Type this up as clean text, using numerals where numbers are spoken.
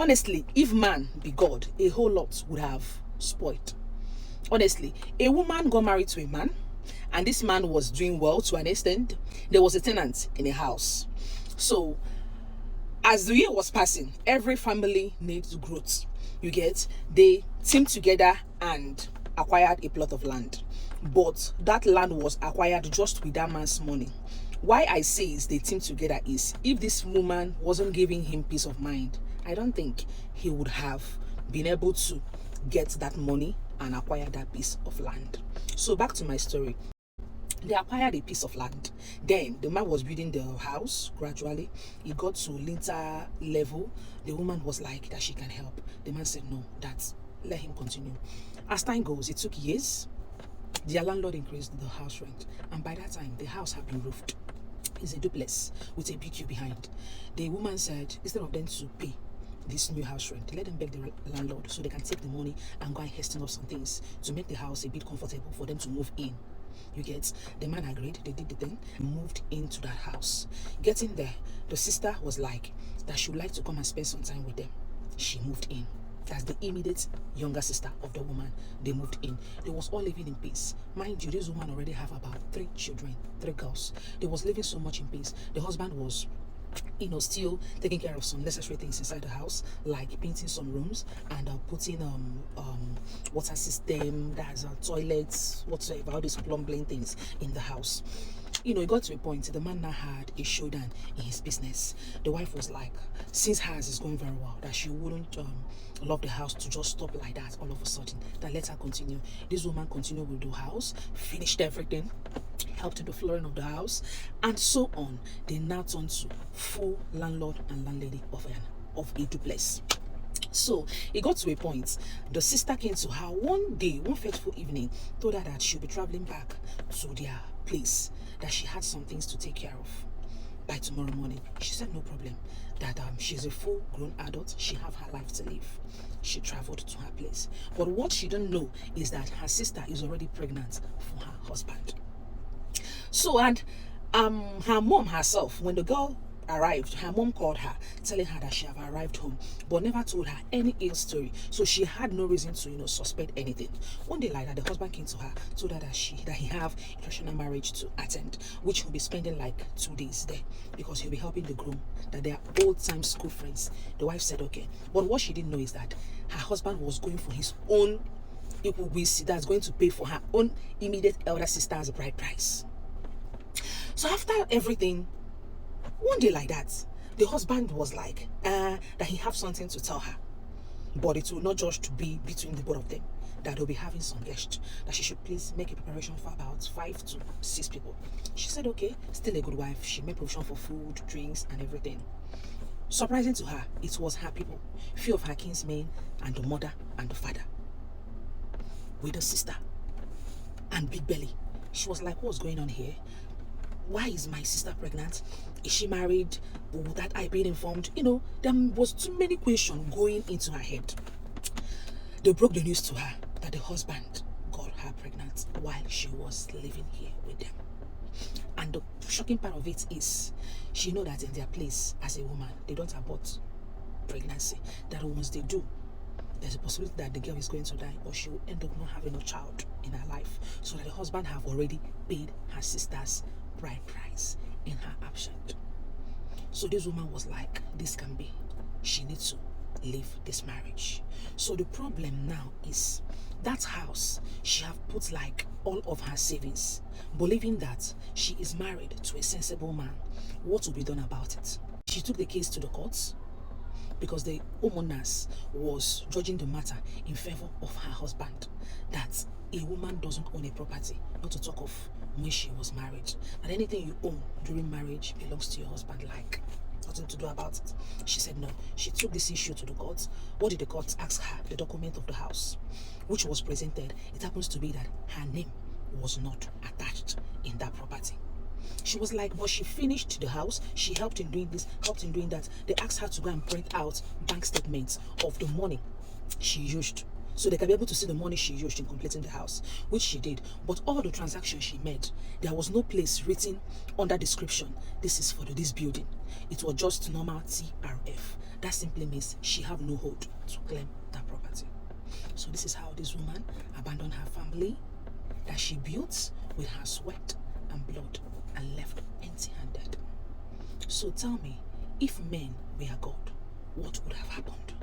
Honestly, if man be God, a whole lot would have spoiled. Honestly, a woman got married to a man, and this man was doing well to an extent. There was a tenant in a house. So as the year was passing, every family needs growth. You get, they teamed together and acquired a plot of land. But that land was acquired just with that man's money. Why I say is they teamed together is if this woman wasn't giving him peace of mind, I don't think he would have been able to get that money and acquire that piece of land. So back to my story. They acquired a piece of land. Then the man was building the house gradually. He got to linter level. The woman was like that she can help. The man said no, that let him continue. As time goes, it took years. Their landlord increased the house rent, and by that time the house had been roofed. It's a duplex with a BQ behind. The woman said instead of them to pay this new house rent, let them beg the landlord so they can take the money and go and hasten up some things to make the house a bit comfortable for them to move in. You get, the man agreed, they did the thing, moved into that house. Getting there, the sister was like that she would like to come and spend some time with them. She moved in. That's the immediate younger sister of the woman. They moved in. They was all living in peace. Mind you, this woman already have about 3 children, 3 girls. They was living so much in peace. The husband was still taking care of some necessary things inside the house, like painting some rooms and putting water system, that's toilets, whatsoever, all these plumbing things in the house. It got to a point the man now had a showdown in his business. The wife was like, since hers is going very well, that she wouldn't love the house to just stop like that all of a sudden, that let her continue. This woman continued with the house, finished everything, helped in the flooring of the house, and so on. They now turned to full landlord and landlady of a duplex. So it got to a point, the sister came to her one day, one fateful evening, told her that she'll be traveling back to their place, that she had some things to take care of by tomorrow morning. She said no problem, that she's a full grown adult, she have her life to live. She traveled to her place, but what she didn't know is that her sister is already pregnant for her husband. So, and her mom herself, when the girl arrived, her mom called her, telling her that she have arrived home, but never told her any ill story. So she had no reason to, suspect anything. One day like that, the husband came to her, told her that he have a traditional marriage to attend, which he'll be spending like 2 days there because he'll be helping the groom, that they are old time school friends. The wife said okay, but what she didn't know is that her husband was going for his own that's going to pay for her own immediate elder sister's bride price. So after everything, one day like that, the husband was like, that he have something to tell her, but it will not just to be between the both of them, that they'll be having some guests, that she should please make a preparation for about 5 to 6 people. She said okay, still a good wife. She made provision for food, drinks, and everything. Surprising to her, it was her people, few of her kinsmen, and the mother and the father, with the sister and Big Belly. She was like, what's going on here? Why is my sister pregnant? Is she married? That I been informed? There was too many questions going into her head. They broke the news to her that the husband got her pregnant while she was living here with them. And the shocking part of it is, she know that in their place as a woman, they don't abort pregnancy. That once they do, there's a possibility that the girl is going to die, or she will end up not having a child in her life. So that the husband have already paid her sister's bride price in her absence. So this woman was like, this can be. She needs to leave this marriage. So the problem now is that house, she have put like all of her savings, believing that she is married to a sensible man. What will be done about it? She took the case to the courts because the homeowners was judging the matter in favor of her husband, that a woman doesn't own a property, not to talk of when she was married, and anything you own during marriage belongs to your husband, like nothing to do about it. She said no. She took this issue to the courts. What did the courts ask her? The document of the house, which was presented. It happens to be that her name was not attached in that property. She was like, but she finished the house, she helped in doing this, helped in doing that. They asked her to go and print out bank statements of the money she used so they can be able to see the money she used in completing the house, which she did. But all the transactions she made, there was no place written under description, this is for this building. It was just normal TRF. That simply means she have no hold to claim that property. So this is how this woman abandoned her family that she built with her sweat and blood and left empty-handed. So tell me, if men were God, what would have happened?